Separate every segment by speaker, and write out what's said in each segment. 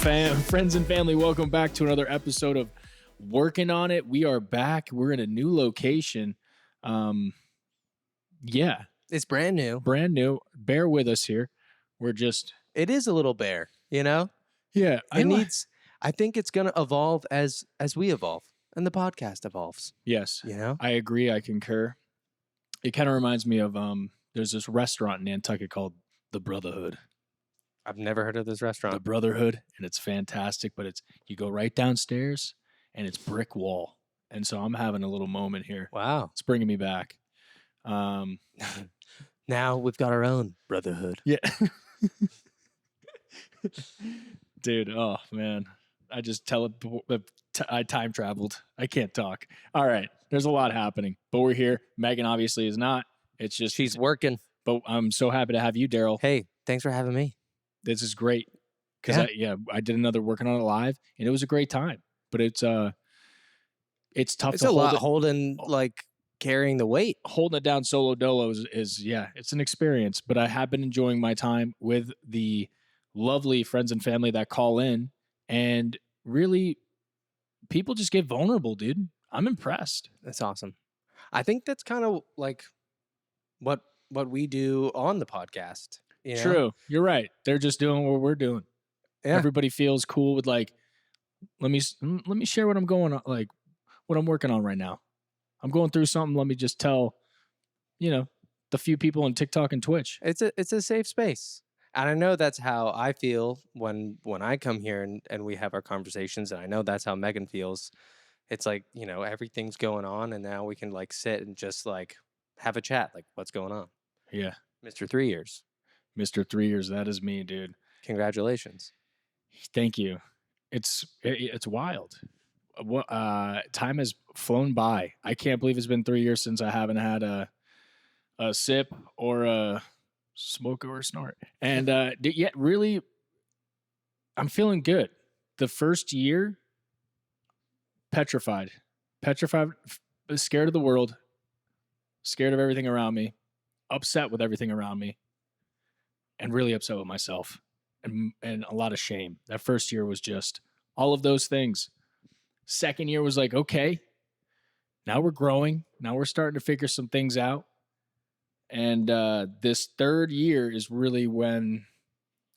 Speaker 1: Friends and family, welcome back to another episode of Working on It. We are back. We're in a new location. Yeah,
Speaker 2: It's brand new.
Speaker 1: brand new. Bear with us here.
Speaker 2: It is a little bare, you know?
Speaker 1: Yeah,
Speaker 2: I think it's going to evolve as we evolve and the podcast evolves,
Speaker 1: yes,
Speaker 2: you know?
Speaker 1: I agree. I concur. It kind of reminds me of, there's this restaurant in Nantucket called The Brotherhood.
Speaker 2: I've never heard of this restaurant.
Speaker 1: The Brotherhood, and it's fantastic, but you go right downstairs and it's brick wall. And so I'm having a little moment here.
Speaker 2: Wow.
Speaker 1: It's bringing me back.
Speaker 2: Now we've got our own brotherhood.
Speaker 1: Yeah. Dude, oh man. I just I time traveled. I can't talk. All right. There's a lot happening, but we're here. Meghan obviously is not. It's just
Speaker 2: She's working.
Speaker 1: But I'm so happy to have you, Daryl.
Speaker 2: Hey, thanks for having me.
Speaker 1: This is great. Because I did another Working on It live and it was a great time. But it's tough
Speaker 2: It's
Speaker 1: to
Speaker 2: a lot
Speaker 1: hold
Speaker 2: carrying the weight.
Speaker 1: holding it down solo dolo is it's an experience. But I have been enjoying my time with the lovely friends and family that call in, and really people just get vulnerable, dude. I'm impressed.
Speaker 2: That's awesome. I think that's kind of like what we do on the podcast. You know?
Speaker 1: True. You're right. They're just doing what we're doing.
Speaker 2: Yeah.
Speaker 1: Everybody feels cool with let me share what I'm going on, what I'm working on right now. I'm going through something. Let me just tell, the few people on TikTok and Twitch.
Speaker 2: It's a safe space. And I know that's how I feel when I come here and we have our conversations. And I know that's how Meghan feels. It's like, everything's going on. And now we can sit and just have a chat. Like, what's going on?
Speaker 1: Yeah.
Speaker 2: Mr. 3 years.
Speaker 1: Mr. 3 years. That is me, dude.
Speaker 2: Congratulations.
Speaker 1: Thank you. It's wild. What time has flown by. I can't believe it's been 3 years since I haven't had a sip or a smoke or a snort. And really, I'm feeling good. The first year, petrified, scared of the world, scared of everything around me, upset with everything around me, and really upset with myself, and a lot of shame. That first year was just all of those things. Second year was like, okay, now we're growing. Now we're starting to figure some things out. And this third year is really when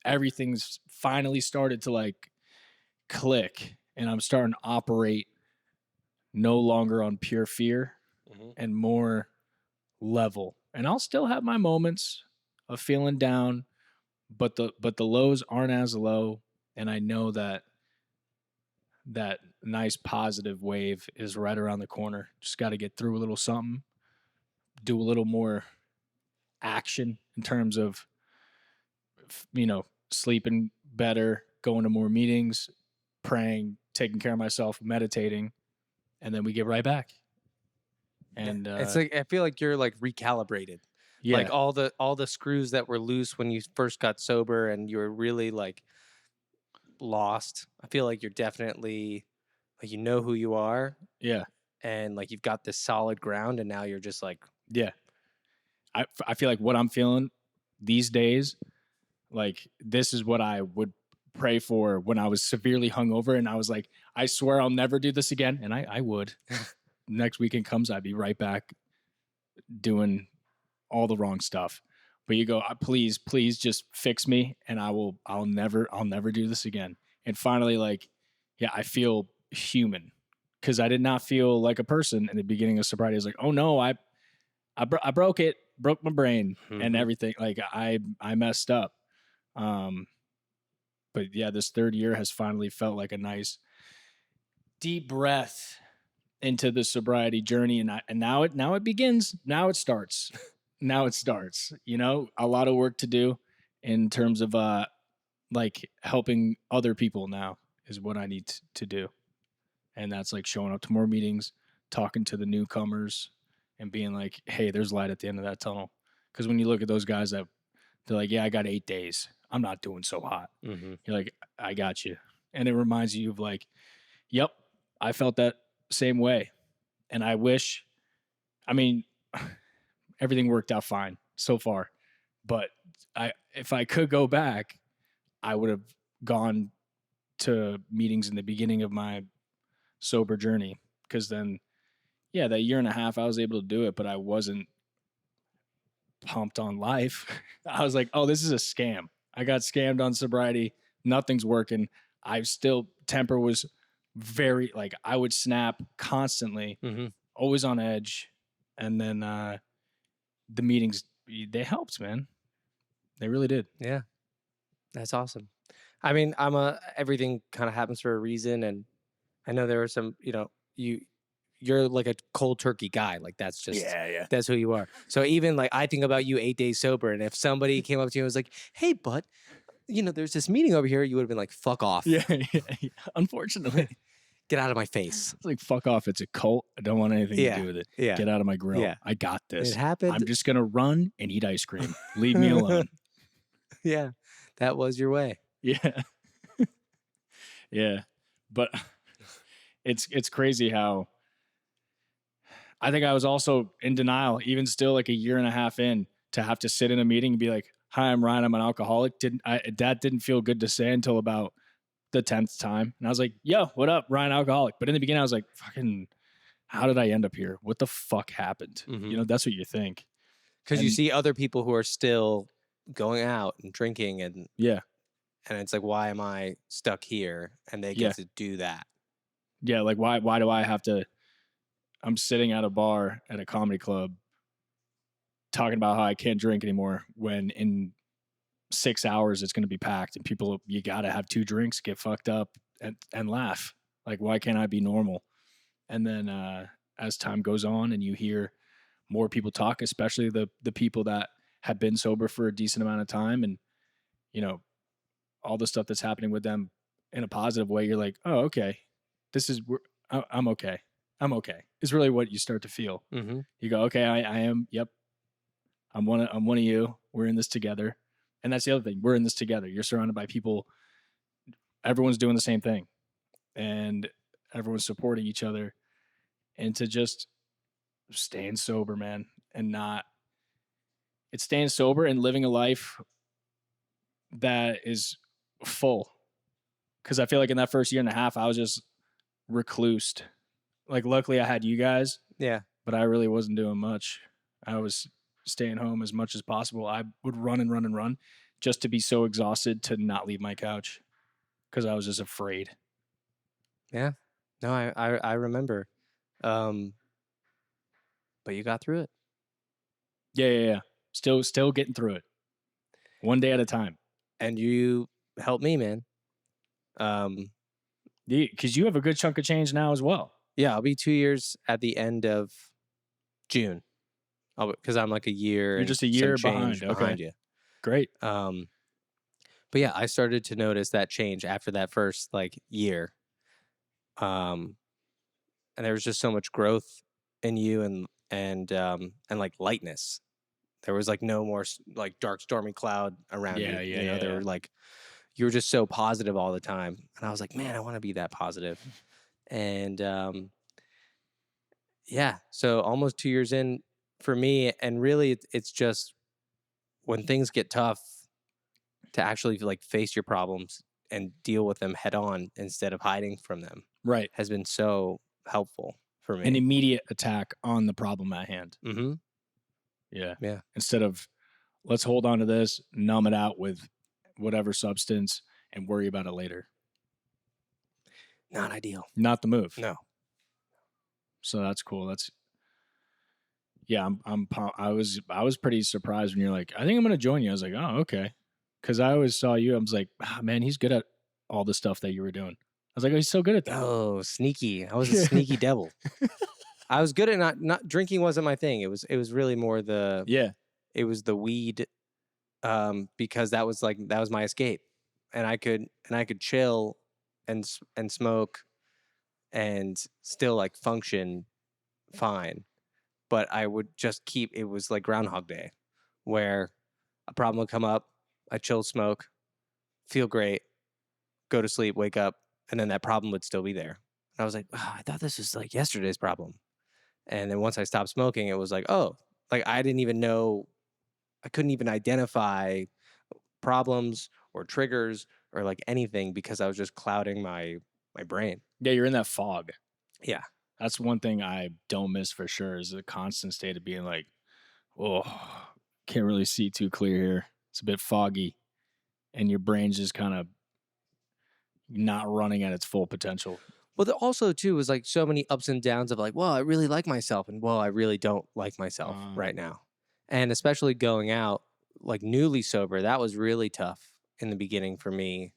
Speaker 1: everything's finally started to click, and I'm starting to operate no longer on pure fear and more level. And I'll still have my moments of feeling down, but the lows aren't as low. And I know that nice positive wave is right around the corner. Just got to get through a little something, do a little more action in terms of, sleeping better, going to more meetings, praying, taking care of myself, meditating, and then we get right back. And
Speaker 2: it's I feel like you're recalibrated.
Speaker 1: Yeah.
Speaker 2: Like all the screws that were loose when you first got sober and you were really lost. I feel like you're definitely you know who you are.
Speaker 1: Yeah.
Speaker 2: And you've got this solid ground, and now you're just
Speaker 1: yeah. I feel like what I'm feeling these days, this is what I would pray for when I was severely hungover, and I was like, I swear I'll never do this again. And I would. Next weekend comes, I'd be right back doing all the wrong stuff. But you go, please just fix me, and I'll never do this again. And finally, I feel human, because I did not feel like a person in the beginning of sobriety. I was like, oh no, I broke my brain and everything. I messed up. But yeah, this third year has finally felt like a nice deep breath into the sobriety journey. And now it begins. Now it starts. A lot of work to do in terms of helping other people now is what I need to do. And that's showing up to more meetings, talking to the newcomers, and being like, hey, there's light at the end of that tunnel. Because when you look at those guys that they're like, yeah, I got 8 days, I'm not doing so hot. You're like, I got you. And it reminds you of yep, I felt that same way. And I wish, everything worked out fine so far. But if I could go back, I would have gone to meetings in the beginning of my sober journey, because then, yeah, that year and a half I was able to do it, but I wasn't pumped on life. I was like, oh, this is a scam. I got scammed on sobriety. Nothing's working. I still, temper was very, like, I would snap constantly, always on edge. And then the meetings, they helped, man. They really did.
Speaker 2: Yeah, that's awesome. I mean, everything kind of happens for a reason, and I know there are some, you're like a cold turkey guy. Like that's just,
Speaker 1: Yeah.
Speaker 2: that's who you are. So even like I think about you 8 days sober, and if somebody came up to you and was like, "Hey, bud, there's this meeting over here," you would have been like, "Fuck off."
Speaker 1: Yeah. Unfortunately.
Speaker 2: Get out of my face.
Speaker 1: It's like, fuck off. It's a cult. I don't want anything to do with it.
Speaker 2: Yeah.
Speaker 1: Get out of my grill.
Speaker 2: Yeah.
Speaker 1: I got this.
Speaker 2: It happened.
Speaker 1: I'm just going to run and eat ice cream. Leave me alone.
Speaker 2: Yeah. That was your way.
Speaker 1: Yeah. Yeah. But it's crazy how I think I was also in denial, even still like a year and a half in, to have to sit in a meeting and be like, hi, I'm Ryan. I'm an alcoholic. That didn't feel good to say until about the 10th time. And I was like, yo, what up, Ryan, alcoholic? But in the beginning, I was like, fucking, how did I end up here? What the fuck happened? That's what you think.
Speaker 2: Because you see other people who are still going out and drinking and it's like, why am I stuck here? And they get to do that.
Speaker 1: Yeah, like why do I have to? I'm sitting at a bar at a comedy club talking about how I can't drink anymore when in 6 hours it's going to be packed and people, you got to have 2 drinks, get fucked up and laugh. Like, why can't I be normal? And then as time goes on and you hear more people talk, especially the people that have been sober for a decent amount of time, and all the stuff that's happening with them in a positive way, you're like, oh, okay, I'm okay. I'm okay. It's really what you start to feel. You go, okay, I am. Yep. I'm one of you. We're in this together. And that's the other thing. We're in this together. You're surrounded by people. Everyone's doing the same thing, and everyone's supporting each other. And to just staying sober, man, it's staying sober and living a life that is full. Because I feel like in that first year and a half, I was just reclused. Like, luckily I had you guys.
Speaker 2: Yeah.
Speaker 1: But I really wasn't doing much. I was staying home as much as possible. I would run and run and run just to be so exhausted to not leave my couch because I was just afraid.
Speaker 2: Yeah. No, I remember. But you got through it.
Speaker 1: Yeah. Still getting through it. One day at a time.
Speaker 2: And you helped me, man.
Speaker 1: Because you have a good chunk of change now as well.
Speaker 2: Yeah, I'll be 2 years at the end of June. Because I'm like a year.
Speaker 1: You're just a year behind
Speaker 2: you.
Speaker 1: Great.
Speaker 2: But yeah, I started to notice that change after that first like year. And there was just so much growth in you and like lightness. There was like no more like dark stormy cloud around you. There were like, you were just so positive all the time. And I was like, man, I want to be that positive. And so almost 2 years in for me, and really it's just when things get tough to actually like face your problems and deal with them head on instead of hiding from them.
Speaker 1: Right.
Speaker 2: Has been so helpful for me.
Speaker 1: An immediate attack on the problem at hand.
Speaker 2: Mm-hmm.
Speaker 1: Yeah.
Speaker 2: Yeah.
Speaker 1: Instead of let's hold on to this, numb it out with whatever substance and worry about it later.
Speaker 2: Not ideal.
Speaker 1: Not the move.
Speaker 2: No.
Speaker 1: So that's cool. I was pretty surprised when you're like, I think I'm going to join you. I was like, oh, okay. Cause I always saw you. I was like, man, he's good at all the stuff that you were doing. I was like, oh, he's so good at that.
Speaker 2: Oh, sneaky. I was a sneaky devil. I was good at not drinking wasn't my thing. It was really more it was the weed, because that was my escape, and I could chill and smoke and still like function fine, but I would just it was like Groundhog Day, where a problem would come up, I chill, smoke, feel great, go to sleep, wake up, and then that problem would still be there. And I was like, oh, I thought this was like yesterday's problem. And then once I stopped smoking, it was like, oh, like I didn't even know, I couldn't even identify problems or triggers or like anything because I was just clouding my brain.
Speaker 1: Yeah, you're in that fog.
Speaker 2: Yeah.
Speaker 1: That's one thing I don't miss for sure is the constant state of being like, oh, can't really see too clear here. It's a bit foggy, and your brain's just kind of not running at its full potential.
Speaker 2: Well, there also too was like so many ups and downs of like, well, I really like myself, and well, I really don't like myself
Speaker 1: Uh,
Speaker 2: right now. And especially going out like newly sober, that was really tough in the beginning for me.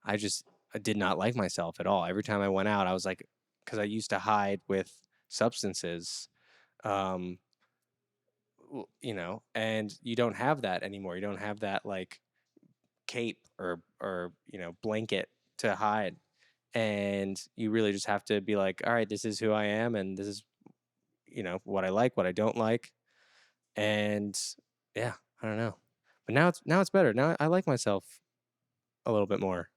Speaker 2: I did not like myself at all. Every time I went out, I was like, because I used to hide with substances, um, and you don't have that anymore. You don't have that like cape or blanket to hide, and you really just have to be like, all right, this is who I am, and this is what I like, what I don't like, and yeah, I don't know. But now it's better. Now I like myself a little bit more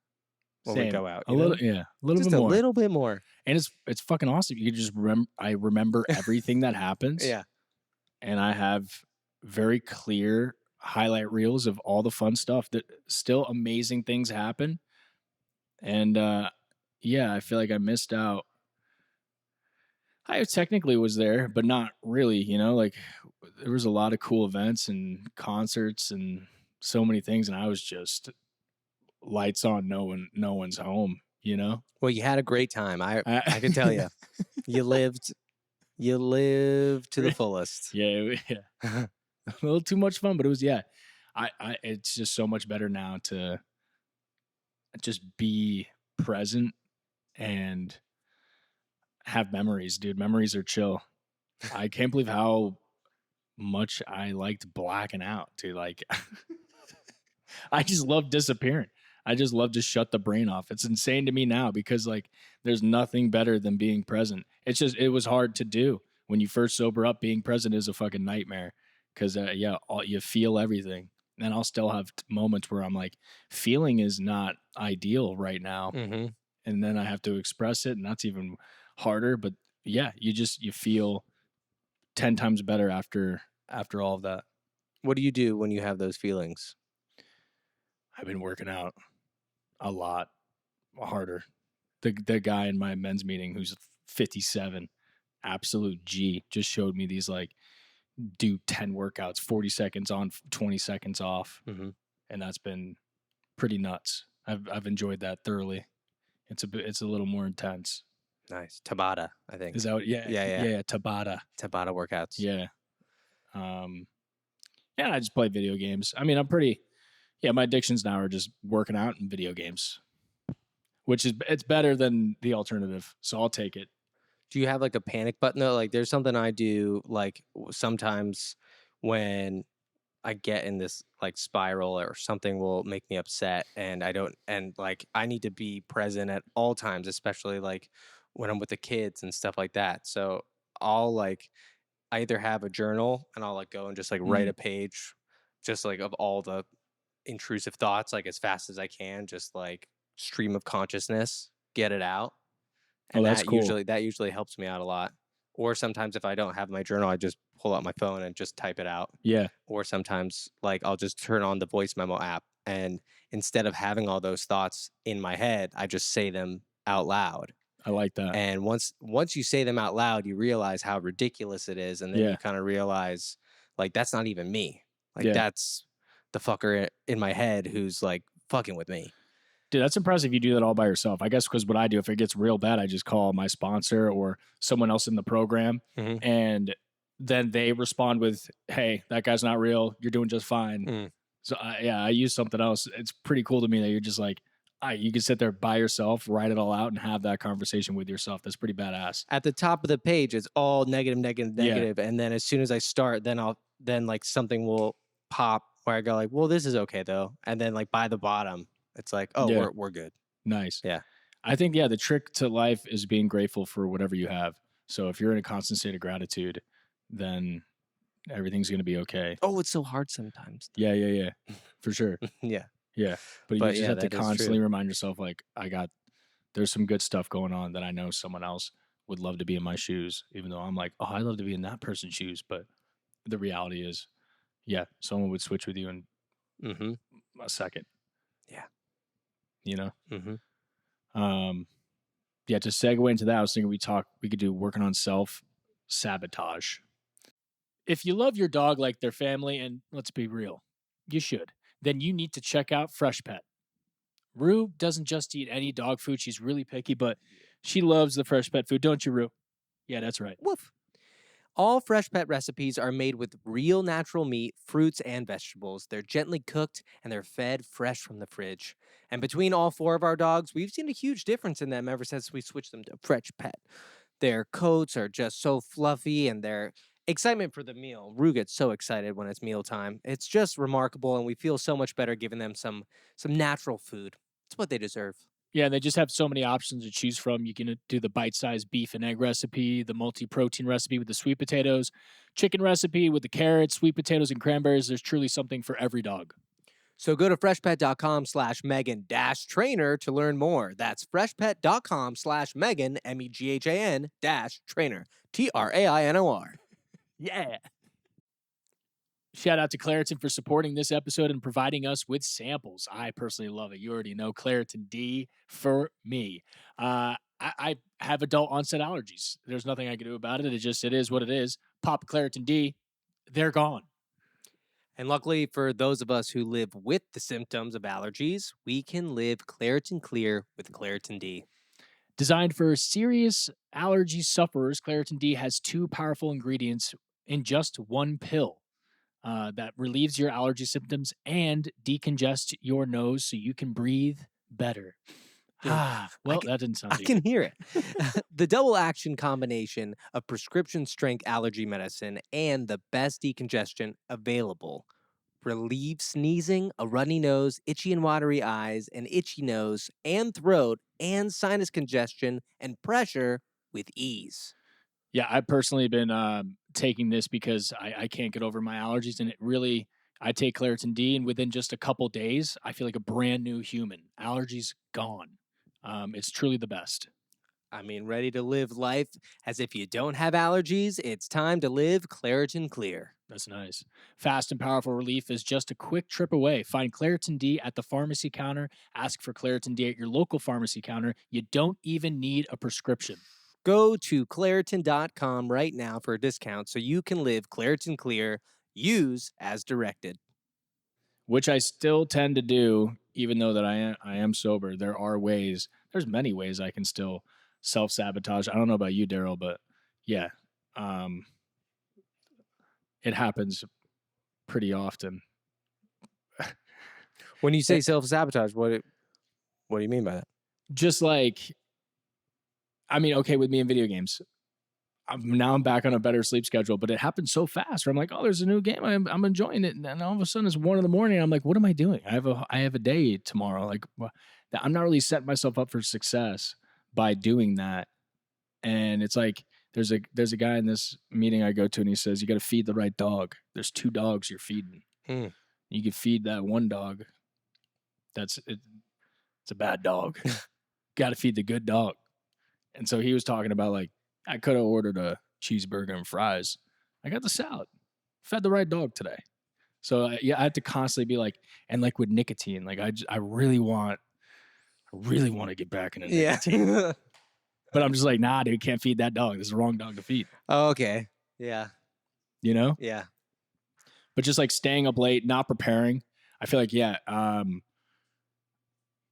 Speaker 2: when we
Speaker 1: Same.
Speaker 2: go out.
Speaker 1: A little, yeah, a little bit
Speaker 2: Just a
Speaker 1: more.
Speaker 2: little bit more.
Speaker 1: And it's fucking awesome. You just remember. I remember everything that happens,
Speaker 2: Yeah.
Speaker 1: and I have very clear highlight reels of all the fun stuff. That still amazing things happen, and yeah, I feel like I missed out. I technically was there, but not really. Like there was a lot of cool events and concerts and so many things, and I was just lights on. No one's home.
Speaker 2: Well, you had a great time. I can tell
Speaker 1: I,
Speaker 2: you, you lived you lived to the fullest.
Speaker 1: yeah, yeah, a little too much fun, but it was yeah. It's just so much better now to just be present and have memories, dude. Memories are chill. I can't believe how much I liked blacking out, dude. Like, I just love disappearing. I just love to shut the brain off. It's insane to me now because like there's nothing better than being present. It was hard to do when you first sober up. Being present is a fucking nightmare because yeah, you feel everything. And I'll still have moments where I'm like, feeling is not ideal right now,
Speaker 2: Hmm.
Speaker 1: and then I have to express it, and that's even harder. But yeah, you feel 10 times better after all of that.
Speaker 2: What do you do when you have those feelings?
Speaker 1: I've been working out a lot harder. The guy in my men's meeting who's 57, absolute G, just showed me these like do 10 workouts, 40 seconds on, 20 seconds off,
Speaker 2: Hmm.
Speaker 1: and that's been pretty nuts. I've enjoyed that thoroughly. It's a little more intense.
Speaker 2: Nice. Tabata, I think.
Speaker 1: Is that what, yeah,
Speaker 2: Yeah, yeah.
Speaker 1: yeah, Tabata.
Speaker 2: Tabata workouts.
Speaker 1: Yeah. Um yeah, I just play video games. I mean, I'm pretty yeah, my addictions now are just working out and video games, which is it's better than the alternative. So I'll take it.
Speaker 2: Do you have like a panic button though? Like there's something I do like sometimes when I get in this like spiral or something will make me upset and I don't and like I need to be present at all times, especially like when I'm with the kids and stuff like that. So I'll like I either have a journal and I'll like go and just like write
Speaker 1: Mm.
Speaker 2: a page just like of all the intrusive thoughts like as fast as I can, just like stream of consciousness, get it out.
Speaker 1: Oh,
Speaker 2: And
Speaker 1: that's cool.
Speaker 2: that usually helps me out a lot. Or sometimes if I don't have my journal, I just pull out my phone and just type it out.
Speaker 1: Yeah,
Speaker 2: Or sometimes like I'll just turn on the voice memo app and instead of having all those thoughts in my head, I just say them out loud.
Speaker 1: I like that.
Speaker 2: And once you say them out loud, you realize how ridiculous it is and then
Speaker 1: Yeah,
Speaker 2: you kind of realize like that's not even me. Like
Speaker 1: yeah.
Speaker 2: that's the fucker in my head who's like fucking with me.
Speaker 1: Dude, that's impressive. You do that all by yourself. I guess because what I do, if it gets real bad, I just call my sponsor or someone else in the program,
Speaker 2: Mhm.
Speaker 1: and then they respond with, "Hey, that guy's not real. You're doing just fine."
Speaker 2: Mm.
Speaker 1: So yeah, I use something else. It's pretty cool to me that you're just like, you can sit there by yourself, write it all out, and have that conversation with yourself. That's pretty badass.
Speaker 2: At the top of the page, it's all negative, negative,
Speaker 1: Yeah,
Speaker 2: negative, and then as soon as I start, then like something will pop where I go like, well, this is okay though, and then like by the bottom, it's like, oh,
Speaker 1: yeah,
Speaker 2: we're good.
Speaker 1: nice.
Speaker 2: Yeah.
Speaker 1: I think yeah, the trick to life is being grateful for whatever you have. So if you're in a constant state of gratitude, then everything's gonna be okay.
Speaker 2: Oh, it's so hard sometimes.
Speaker 1: Yeah, yeah, yeah, for sure.
Speaker 2: Yeah,
Speaker 1: Yeah, but you
Speaker 2: but
Speaker 1: just
Speaker 2: yeah,
Speaker 1: have to
Speaker 2: that is true.
Speaker 1: constantly remind yourself, like, there's some good stuff going on that I know someone else would love to be in my shoes, even though I'm like, oh, I love to be in that person's shoes. But the reality is, yeah, someone would switch with you in
Speaker 2: Hmm.
Speaker 1: a second.
Speaker 2: Yeah.
Speaker 1: you know?
Speaker 2: Mhm.
Speaker 1: Um, yeah, to segue into that, I was thinking we could do working on self-sabotage. If you love your dog like their family, and let's be real, you should, then you need to check out Fresh Pet. Rue doesn't just eat any dog food. She's really picky, but she loves the Fresh Pet food, don't you, Rue? Yeah, that's right.
Speaker 2: Woof. All Fresh Pet recipes are made with real natural meat, fruits, and vegetables. They're gently cooked and they're fed fresh from the fridge. And between all four of our dogs, we've seen a huge difference in them ever since we switched them to Fresh Pet. Their coats are just so fluffy and their excitement for the meal. Rue gets so excited when it's mealtime. It's just remarkable, and we feel so much better giving them some natural food. It's what they deserve.
Speaker 1: Yeah, they just have so many options to choose from. You can do the bite-sized beef and egg recipe, the multi-protein recipe with the sweet potatoes, chicken recipe with the carrots, sweet potatoes, and cranberries. There's truly something for every dog.
Speaker 2: So go to freshpet.com/Meghan-Trainor to learn more. That's freshpet.com/Meghan, MEGHAN-Trainor, TRAINOR.
Speaker 1: Yeah. Shout out to Claritin for supporting this episode and providing us with samples. I personally love it. You already know Claritin D for me. I have adult onset allergies. There's nothing I can do about it. It is what it is. Pop Claritin D, they're gone.
Speaker 2: And luckily for those of us who live with the symptoms of allergies, we can live Claritin Clear with Claritin D.
Speaker 1: Designed for serious allergy sufferers, Claritin D has two powerful ingredients in just one pill. That relieves your allergy symptoms and decongests your nose so you can breathe better. Well, that didn't sound
Speaker 2: I
Speaker 1: too
Speaker 2: can
Speaker 1: good.
Speaker 2: hear it. The double action combination of prescription strength allergy medicine and the best decongestion available relieves sneezing, a runny nose, itchy and watery eyes, an itchy nose and throat, and sinus congestion and pressure with ease.
Speaker 1: Yeah, I've personally been taking this because I can't get over my allergies, and it really. I take Claritin D, and within just a couple days, I feel like a brand new human. Allergies gone. It's truly the best.
Speaker 2: I mean, ready to live life as if you don't have allergies? It's time to live Claritin Clear.
Speaker 1: That's nice. Fast and powerful relief is just a quick trip away. Find Claritin D at the pharmacy counter. Ask for Claritin D at your local pharmacy counter. You don't even need a prescription.
Speaker 2: Go to Claritin.com right now for a discount so you can live Claritin Clear. Use as directed.
Speaker 1: Which I still tend to do, even though that I am sober. There's many ways I can still self sabotage. I don't know about you, Daryl, but yeah, um, it happens pretty often.
Speaker 2: When you say self-sabotage, what do you mean by that?
Speaker 1: Just like, I mean, okay, with me in video games, I'm back on a better sleep schedule, but it happens so fast. Where I'm like, oh, there's a new game, I'm enjoying it, and then all of a sudden it's 1 a.m. I'm like, what am I doing? I have a day tomorrow. Like, I'm not really setting myself up for success by doing that. And it's like there's a guy in this meeting I go to, and he says you got to feed the right dog. There's two dogs you're feeding. You can feed that one dog. It's a bad dog. Got to feed the good dog. And so he was talking about like I could have ordered a cheeseburger and fries. I got the salad. Fed the right dog today. So yeah, I have to constantly be like, and like with nicotine, like I really want to get back into nicotine.
Speaker 2: Yeah.
Speaker 1: But I'm just like, nah, dude, can't feed that dog. This is the wrong dog to feed.
Speaker 2: Oh, okay. Yeah.
Speaker 1: You know?
Speaker 2: Yeah.
Speaker 1: But just like staying up late, not preparing. I feel like, yeah,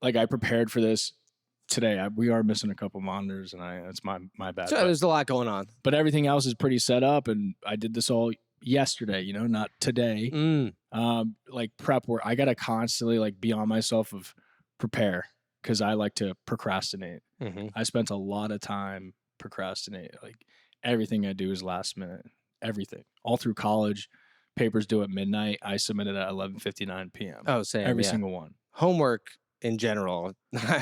Speaker 1: like I prepared for this today. We are missing a couple monitors, and it's my bad.
Speaker 2: So there's a lot going on.
Speaker 1: But everything else is pretty set up, and I did this all yesterday, not today. Like prep work. I gotta constantly like be on myself of prepare because I like to procrastinate. I spent a lot of time procrastinating. Like everything I do is last minute. Everything. All through college. Papers due at midnight. I submitted at 11:59 p.m.
Speaker 2: Oh, same.
Speaker 1: Every single one.
Speaker 2: Homework in general.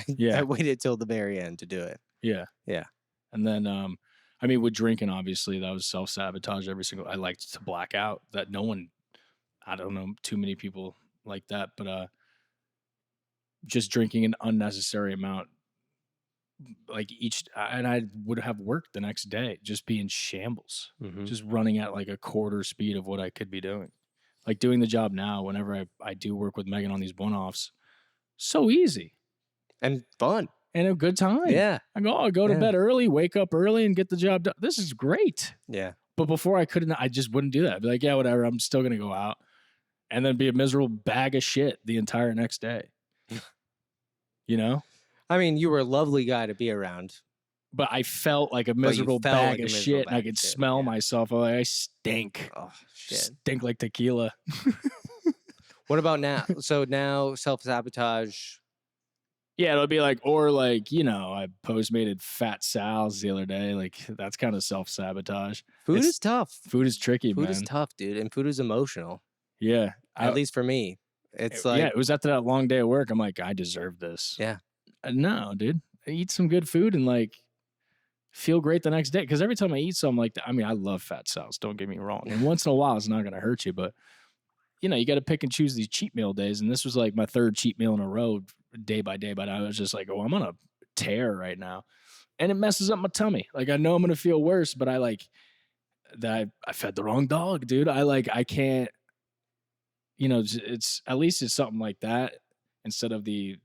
Speaker 1: Yeah.
Speaker 2: I waited till the very end to do it.
Speaker 1: Yeah.
Speaker 2: Yeah.
Speaker 1: And then I mean with drinking, obviously that was self-sabotage I liked to black out. That I don't know too many people like that, but just drinking an unnecessary amount like and I would have worked the next day, just be in shambles, just running at like a quarter speed of what I could be doing. Like doing the job now, whenever I do work with Meghan on these one-offs, so easy.
Speaker 2: And fun.
Speaker 1: and a good time.
Speaker 2: Yeah.
Speaker 1: I'll go to
Speaker 2: Yeah.
Speaker 1: bed early, wake up early, and get the job done. This is great.
Speaker 2: Yeah.
Speaker 1: But before I just wouldn't do that. I'd be like, yeah, whatever. I'm still gonna go out, and then be a miserable bag of shit the entire next day. You know.
Speaker 2: I mean, you were a lovely guy to be around,
Speaker 1: But I felt like a
Speaker 2: but you
Speaker 1: miserable
Speaker 2: felt
Speaker 1: bag
Speaker 2: like a
Speaker 1: of
Speaker 2: miserable
Speaker 1: shit, and I
Speaker 2: bag of
Speaker 1: could
Speaker 2: shit.
Speaker 1: smell
Speaker 2: Yeah.
Speaker 1: myself. I'm like, I stink.
Speaker 2: Oh, shit.
Speaker 1: Stink like tequila.
Speaker 2: What about now? So now self-sabotage.
Speaker 1: Yeah, it'll be like, or like, I postmated Fat Sal's the other day. Like, that's kind of self-sabotage.
Speaker 2: Food is tough.
Speaker 1: Food is tricky,
Speaker 2: Food is
Speaker 1: man.
Speaker 2: tough, dude. And food is emotional.
Speaker 1: Yeah.
Speaker 2: At least for me. It's
Speaker 1: Yeah,
Speaker 2: like,
Speaker 1: it was after that long day of work. I'm like, I deserve this.
Speaker 2: yeah.
Speaker 1: No, dude. I eat some good food and like feel great the next day. Because every time I eat something like that, I mean, I love Fat Sal's. Don't get me wrong. And once in a while, it's not going to hurt you. But, you got to pick and choose these cheat meal days. And this was like my third cheat meal in a row, day by day. But I was just like, oh, I'm on a tear right now. And it messes up my tummy. Like, I know I'm going to feel worse, but I like that I fed the wrong dog, dude. I can't, it's at least it's something like that instead of the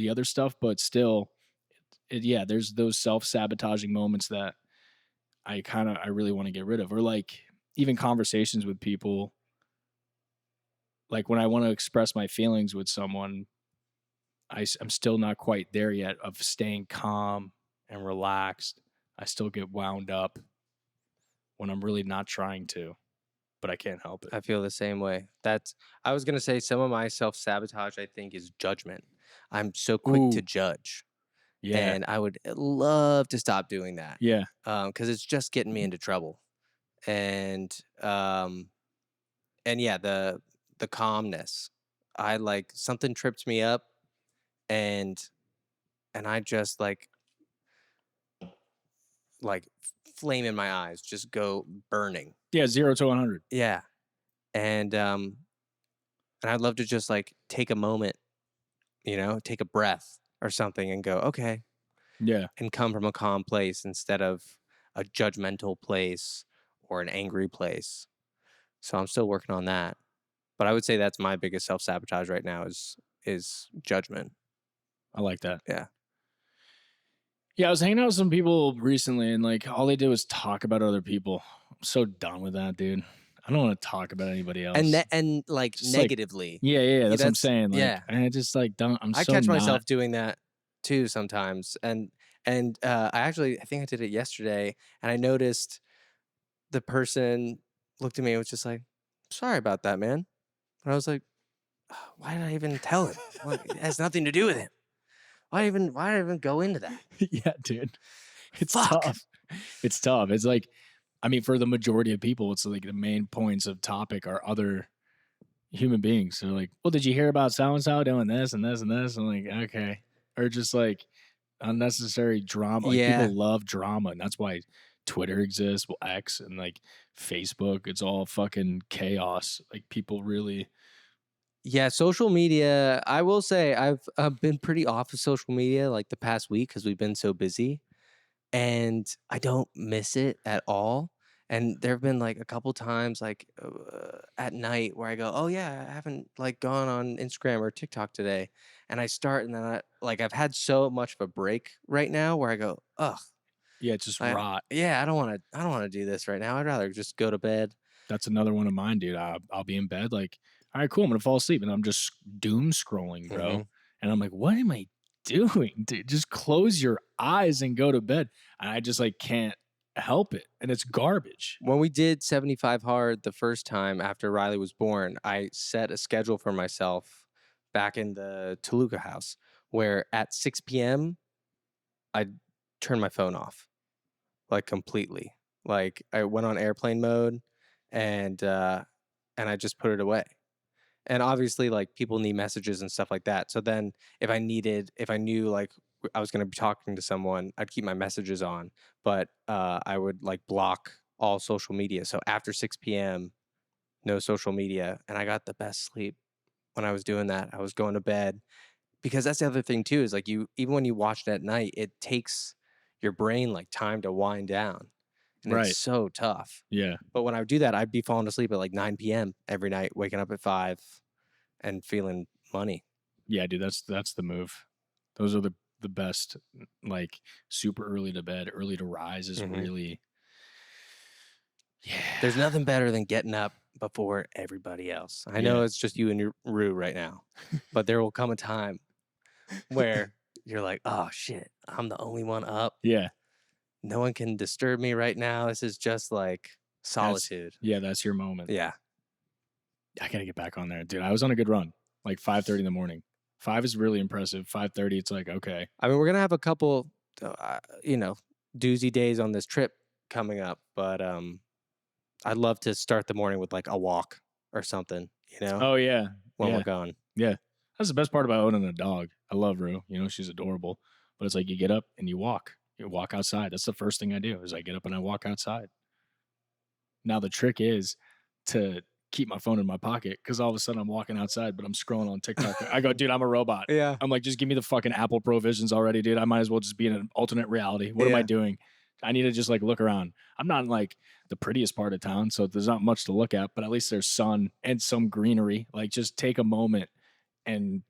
Speaker 1: other stuff. But still, yeah, there's those self-sabotaging moments that I really want to get rid of. Or like even conversations with people, like when I want to express my feelings with someone, I'm still not quite there yet of staying calm and relaxed. I still get wound up when I'm really not trying to, but I can't help it.
Speaker 2: I feel the same way. I was going to say some of my self-sabotage, I think, is judgment. I'm so quick to
Speaker 1: Ooh,
Speaker 2: judge.
Speaker 1: yeah,
Speaker 2: And I would love to stop doing that.
Speaker 1: yeah,
Speaker 2: Because it's just getting me into trouble. And yeah, the calmness. I like something trips me up, and I just like flame in my eyes, just go burning.
Speaker 1: yeah. 0 to 100.
Speaker 2: Yeah. And I'd love to just like take a moment, take a breath or something and go, okay,
Speaker 1: Yeah,
Speaker 2: and come from a calm place instead of a judgmental place or an angry place. So I'm still working on that. But I would say that's my biggest self-sabotage right now is judgment.
Speaker 1: I like that.
Speaker 2: Yeah.
Speaker 1: Yeah, I was hanging out with some people recently, and like all they did was talk about other people. I'm so done with that, dude. I don't want to talk about anybody else.
Speaker 2: And like
Speaker 1: Just like,
Speaker 2: negatively.
Speaker 1: yeah. That's what I'm
Speaker 2: That's
Speaker 1: saying. Like,
Speaker 2: yeah.
Speaker 1: I just like don't. I'm
Speaker 2: I
Speaker 1: so
Speaker 2: catch
Speaker 1: not.
Speaker 2: myself doing that too sometimes. And I think I did it yesterday, and I noticed the person looked at me and was just like, "Sorry about that, man." And I was like, "Why did I even tell him? Like, it has nothing to do with him. Why did I even go into that?"
Speaker 1: Yeah, dude. It's
Speaker 2: Fuck.
Speaker 1: tough. It's tough. It's like, I mean, for the majority of people, it's like the main points of topic are other human beings. So like, well, did you hear about so and so doing this and this and this? I'm like, okay. Or just like unnecessary drama. Like
Speaker 2: Yeah.
Speaker 1: people love drama, and that's why Twitter exists, well, X, and like Facebook. It's all fucking chaos. Like people really.
Speaker 2: Yeah, social media. I will say I've been pretty off of social media like the past week because we've been so busy, and I don't miss it at all. And there have been like a couple times like at night where I go, "Oh yeah, I haven't like gone on Instagram or TikTok today," and I start, and then I've had so much of a break right now where I go, "Ugh,
Speaker 1: Yeah, it's just rot.
Speaker 2: yeah, I don't want to do this right now. I'd rather just go to bed."
Speaker 1: That's another one of mine, dude. I'll be in bed like, all right, cool. I'm gonna fall asleep, and I'm just doom scrolling, bro.
Speaker 2: Mhm.
Speaker 1: And I'm like, what am I doing, dude? Just close your eyes and go to bed. And I just like can't help it, and it's garbage.
Speaker 2: When we did 75 hard the first time after Riley was born, I set a schedule for myself back in the Toluca house where at 6 p.m. I'd turn my phone off like completely. Like I went on airplane mode and I just put it away. And obviously like people need messages and stuff like that. So then if I knew like I was going to be talking to someone, I'd keep my messages on, but I would like block all social media. So after 6 p.m., no social media. And I got the best sleep when I was doing that. I was going to bed because that's the other thing too, is like even when you watch it at night, it takes your brain like time to wind down. And
Speaker 1: Right.
Speaker 2: it's so tough.
Speaker 1: Yeah.
Speaker 2: But when I would do that, I'd be falling asleep at like 9 p.m. every night, waking up at 5 and feeling money.
Speaker 1: Yeah, dude. That's the move. Those are the the best. Like super early to bed, early to rise is
Speaker 2: Mhm.
Speaker 1: really,
Speaker 2: There's
Speaker 1: yeah,
Speaker 2: nothing better than getting up before everybody else. I know
Speaker 1: yeah,
Speaker 2: it's just you and your Rue right now, but there will come a time where you're like, "Oh shit, I'm the only one up.
Speaker 1: yeah.
Speaker 2: No one can disturb me right now. This is just like
Speaker 1: That's
Speaker 2: solitude."
Speaker 1: that's your moment.
Speaker 2: Yeah.
Speaker 1: I gotta get back on there, dude. I was on a good run, like 5:30 in the morning. 5 is really impressive. 5:30, it's like okay,
Speaker 2: I mean, we're gonna have a couple, you know, doozy days on this trip coming up, but I'd love to start the morning with like a walk or something,
Speaker 1: oh yeah,
Speaker 2: when we're
Speaker 1: yeah,
Speaker 2: going.
Speaker 1: yeah. That's the best part about owning a dog. I love Rue. She's adorable. But it's like you get up and you walk. You walk outside. That's the first thing I do is I get up and I walk outside. Now the trick is to keep my phone in my pocket because all of a sudden I'm walking outside, but I'm scrolling on TikTok. I go, dude, I'm a robot.
Speaker 2: Yeah.
Speaker 1: I'm like, just give me the fucking Apple Pro Visions already, dude. I might as well just be in an alternate reality. What am I
Speaker 2: Yeah.
Speaker 1: doing? I need to just like look around. I'm not in like the prettiest part of town, so there's not much to look at, but at least there's sun and some greenery. Like just take a moment and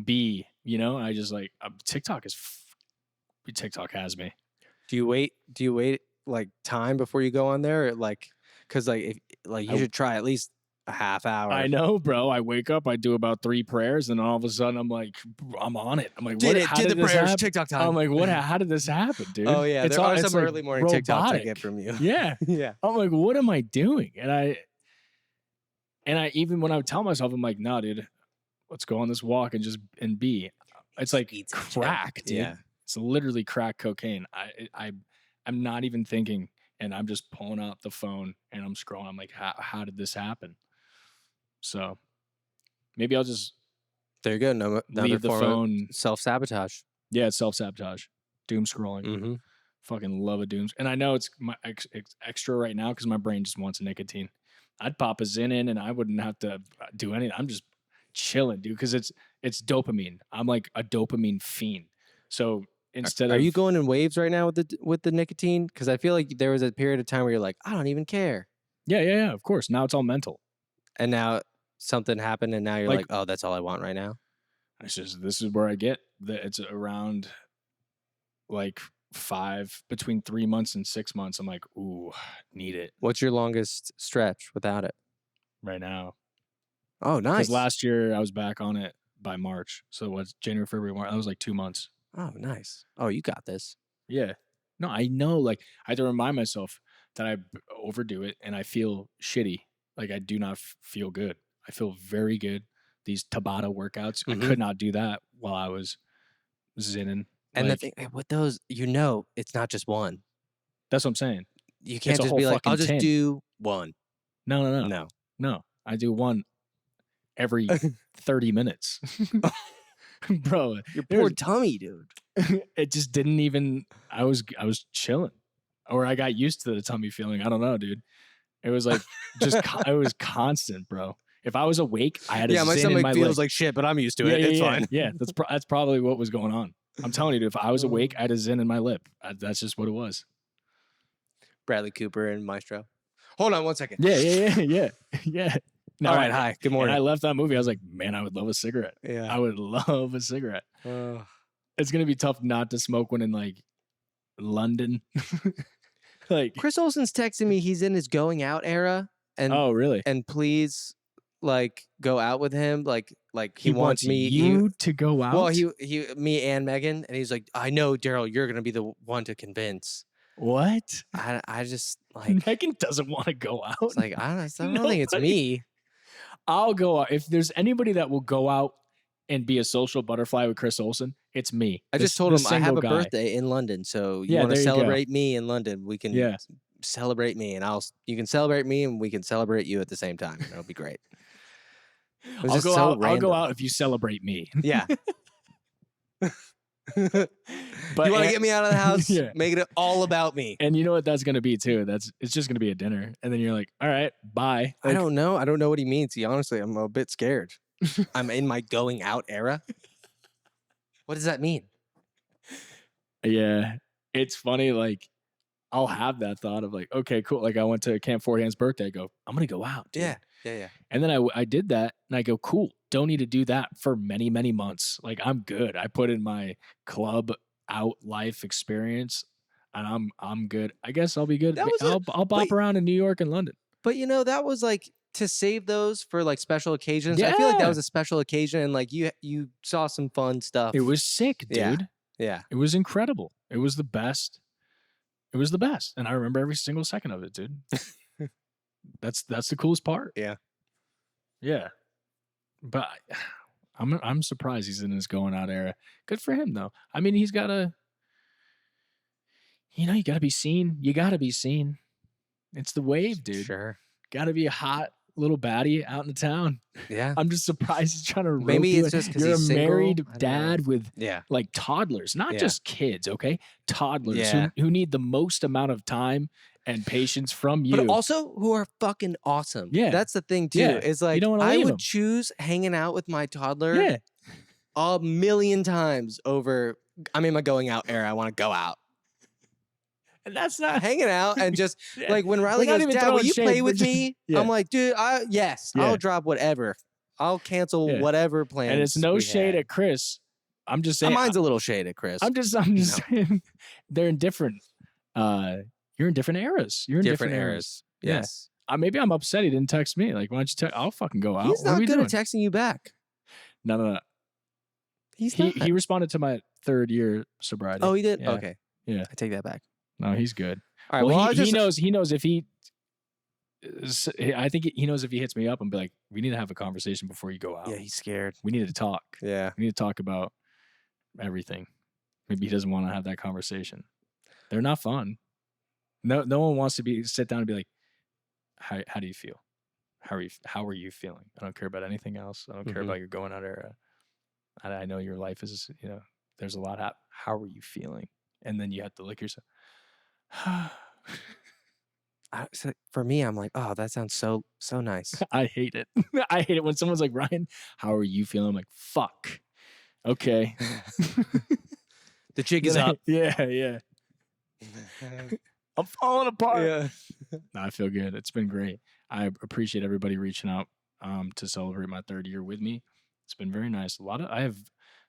Speaker 1: be, I just like TikTok has me.
Speaker 2: Do you wait? Do you wait like time before you go on there, or like, because like if like you
Speaker 1: I
Speaker 2: should try at least a half hour.
Speaker 1: I know, bro. I wake up, I do about 3 prayers, and all of a sudden I'm like, I'm on it. I'm like, what? How did this happen?
Speaker 2: TikTok
Speaker 1: I'm
Speaker 2: time.
Speaker 1: like, what? How did this happen, dude?
Speaker 2: Oh yeah, there are
Speaker 1: It's
Speaker 2: some
Speaker 1: like
Speaker 2: early morning TikToks I
Speaker 1: robotic.
Speaker 2: get from you.
Speaker 1: Yeah.
Speaker 2: Yeah.
Speaker 1: I'm like, what am I doing? And I even when I would tell myself, I'm like, no, dude, let's go on this walk and just and be. It's like
Speaker 2: Eats it, chill.
Speaker 1: crack, dude.
Speaker 2: Yeah.
Speaker 1: It's literally crack cocaine. I'm not even thinking, and I'm just pulling out the phone and I'm scrolling. I'm like, how did this happen? So maybe I'll just
Speaker 2: There you go. No, another
Speaker 1: leave the
Speaker 2: form of
Speaker 1: phone.
Speaker 2: self-sabotage.
Speaker 1: Yeah, it's self-sabotage. Doom scrolling.
Speaker 2: Mm-hmm.
Speaker 1: Fucking love a doom. And I know it's my extra right now because my brain just wants nicotine. I'd pop a Zyn in and I wouldn't have to do anything. I'm just chilling, dude, because it's dopamine. I'm like a dopamine fiend. So instead
Speaker 2: Are
Speaker 1: of
Speaker 2: you going in waves right now with the nicotine? Because I feel like there was a period of time where you're like, I don't even care,
Speaker 1: yeah, of course. Now it's all mental.
Speaker 2: and now something happened, and now you're
Speaker 1: Like
Speaker 2: like, oh, that's all I want right now.
Speaker 1: it's just this is where I get that it's around like between 3 months and 6 months. I'm like, ooh, need it
Speaker 2: What's your longest stretch without it?
Speaker 1: right now.
Speaker 2: Oh,
Speaker 1: Because
Speaker 2: nice.
Speaker 1: last year I was back on it by March. So what's January, February, March? That was like 2 months.
Speaker 2: Oh, nice. Oh, you got this.
Speaker 1: Yeah. No, I know. Like I have to remind myself that I overdo it and I feel shitty. Like I do not feel good. I feel very good. These Tabata workouts, I
Speaker 2: Mhm.
Speaker 1: could not do that while I was zinning.
Speaker 2: And the
Speaker 1: Like
Speaker 2: thing with those, it's not just one.
Speaker 1: that's what I'm saying.
Speaker 2: You
Speaker 1: It's
Speaker 2: can't
Speaker 1: a
Speaker 2: just
Speaker 1: whole
Speaker 2: be like,
Speaker 1: fucking
Speaker 2: I'll just
Speaker 1: 10.
Speaker 2: do one.
Speaker 1: No.
Speaker 2: No.
Speaker 1: No. I do one every 30 minutes. Bro,
Speaker 2: Your
Speaker 1: there
Speaker 2: poor
Speaker 1: was
Speaker 2: tummy, dude.
Speaker 1: it just didn't even I was chilling. Or I got used to the tummy feeling. I don't know, dude. It was like just it was constant, bro. If I was awake, I had a
Speaker 2: Yeah, my
Speaker 1: Zyn in
Speaker 2: stomach
Speaker 1: my
Speaker 2: feels
Speaker 1: lip.
Speaker 2: like shit, but I'm used to
Speaker 1: Yeah,
Speaker 2: it. It's fine.
Speaker 1: Yeah, that's probably what was going on. I'm telling you, dude, if I was awake,
Speaker 2: Oh.
Speaker 1: I had a Zyn in my lip. That's just what it was.
Speaker 2: Bradley Cooper and Maestro. Hold on one second.
Speaker 1: Yeah.
Speaker 2: All right, hi. Good
Speaker 1: And
Speaker 2: morning.
Speaker 1: I left that movie. I was like, man, I would love a cigarette.
Speaker 2: Yeah.
Speaker 1: I would love a cigarette. It's gonna be tough not to smoke one in like London. Like,
Speaker 2: Chris Olsen's texting me he's in his going out era, and
Speaker 1: oh really?
Speaker 2: and please like go out with him. Like he wants me.
Speaker 1: you to go out.
Speaker 2: Well, me and Megan, and he's like, I know, Daryl, you're gonna be the one to convince.
Speaker 1: What?
Speaker 2: I just like
Speaker 1: Megan doesn't want to go out.
Speaker 2: it's like I don't think it's me.
Speaker 1: I'll go out. If there's anybody that will go out and be a social butterfly with Chris Olsen, it's me.
Speaker 2: I just told him I have a birthday in London, so you
Speaker 1: Yeah,
Speaker 2: want to
Speaker 1: there you go.
Speaker 2: celebrate me in London? We can
Speaker 1: Yeah.
Speaker 2: celebrate me, and you can celebrate me, and we can celebrate you at the same time. It'll be great. It was
Speaker 1: I'll
Speaker 2: just
Speaker 1: go
Speaker 2: so
Speaker 1: out. I'll go
Speaker 2: random.
Speaker 1: out if you celebrate me.
Speaker 2: Yeah.
Speaker 1: But
Speaker 2: you want to get me out of the house?
Speaker 1: Yeah.
Speaker 2: Make it all about me.
Speaker 1: And you know what that's gonna be too. It's just gonna be a dinner, and then you're like, all right, bye.
Speaker 2: I don't know. I don't know what he means. Honestly, I'm a bit scared. I'm in my going out era. What does that mean?
Speaker 1: Yeah, it's funny. Like, I'll have that thought of like, okay, cool. Like, I went to Camp Fort Hand's birthday. I go, I'm gonna go out, dude.
Speaker 2: Yeah.
Speaker 1: And then I did that, and I go, cool. don't need to do that for many, many months. Like, I'm good. I put in my club out life experience, and I'm good. I guess I'll be good.
Speaker 2: That was a
Speaker 1: I'll
Speaker 2: but
Speaker 1: bop around in New York and London.
Speaker 2: but that was like to save those for like special occasions. I feel like that
Speaker 1: Yeah.
Speaker 2: was a special occasion, and like you saw some fun stuff.
Speaker 1: It was sick,
Speaker 2: Yeah.
Speaker 1: dude.
Speaker 2: Yeah.
Speaker 1: It was incredible. It was the best. It was the best. And I remember every single second of it, dude. That's the coolest part.
Speaker 2: Yeah.
Speaker 1: Yeah. But I'm surprised he's in his going out era. Good for him though. I mean, he's gotta, you gotta be seen. You gotta be seen. It's the wave, dude.
Speaker 2: Sure.
Speaker 1: Gotta be a hot little baddie out in the town.
Speaker 2: Yeah.
Speaker 1: I'm just surprised he's trying to rope
Speaker 2: Maybe
Speaker 1: you
Speaker 2: it's
Speaker 1: in.
Speaker 2: just 'cause
Speaker 1: You're
Speaker 2: he's
Speaker 1: a
Speaker 2: single.
Speaker 1: married
Speaker 2: I don't know.
Speaker 1: dad with
Speaker 2: Yeah.
Speaker 1: like toddlers, not
Speaker 2: Yeah.
Speaker 1: just kids, okay? Toddlers
Speaker 2: Yeah.
Speaker 1: who need the most amount of time and patience from you.
Speaker 2: But also who are fucking awesome.
Speaker 1: Yeah.
Speaker 2: That's the thing too.
Speaker 1: Yeah.
Speaker 2: Is
Speaker 1: You
Speaker 2: like
Speaker 1: don't wanna
Speaker 2: I
Speaker 1: leave
Speaker 2: would
Speaker 1: 'em.
Speaker 2: choose hanging out with my toddler
Speaker 1: Yeah.
Speaker 2: a million times over I'm in my going out era. I want to go out.
Speaker 1: And that's not
Speaker 2: Hanging out and just
Speaker 1: Yeah.
Speaker 2: like when
Speaker 1: We're
Speaker 2: Riley
Speaker 1: not
Speaker 2: goes,
Speaker 1: even
Speaker 2: Dad, will
Speaker 1: throwing
Speaker 2: you
Speaker 1: shade,
Speaker 2: play
Speaker 1: we're
Speaker 2: with
Speaker 1: just-
Speaker 2: me?
Speaker 1: Yeah.
Speaker 2: I'm like, dude, yes,
Speaker 1: Yeah.
Speaker 2: I'll drop whatever. I'll cancel
Speaker 1: Yeah.
Speaker 2: whatever plans.
Speaker 1: and it's no
Speaker 2: we
Speaker 1: shade
Speaker 2: had.
Speaker 1: at Chris. I'm just saying
Speaker 2: Mine's a little shaded, Chris.
Speaker 1: I'm just saying they're in different you're in different eras. You're in different, eras. Yeah.
Speaker 2: Yes.
Speaker 1: Maybe I'm upset he didn't text me. Like, why don't you text? I'll fucking go out.
Speaker 2: He's
Speaker 1: What are
Speaker 2: not
Speaker 1: we
Speaker 2: good
Speaker 1: doing?
Speaker 2: at texting you back.
Speaker 1: No.
Speaker 2: He's
Speaker 1: He
Speaker 2: not.
Speaker 1: responded to my 3rd year sobriety.
Speaker 2: Oh, he did?
Speaker 1: Yeah.
Speaker 2: Okay.
Speaker 1: Yeah.
Speaker 2: I take that back.
Speaker 1: No, he's good.
Speaker 2: All right.
Speaker 1: Well,
Speaker 2: Well,
Speaker 1: he knows if he. I think he knows if he hits me up and be like, we need to have a conversation before you go out.
Speaker 2: yeah, he's scared.
Speaker 1: We need to talk.
Speaker 2: Yeah.
Speaker 1: We need to talk about everything. Maybe he doesn't want to have that conversation. They're not fun. No one wants to sit down and be like, how do you feel? How are you feeling? I don't care about anything else. I don't care about your going out era. I know your life is, there's a lot. How are you feeling? And then you have to look yourself.
Speaker 2: So for me, I'm like, oh, that sounds so nice.
Speaker 1: I hate it. I hate it when someone's like, Ryan, how are you feeling? I'm like, fuck. Okay.
Speaker 2: The jig is up.
Speaker 1: Yeah. I'm falling apart.
Speaker 2: Yeah.
Speaker 1: No, I feel good. It's been great. I appreciate everybody reaching out to celebrate my 3rd year with me. It's been very nice. I have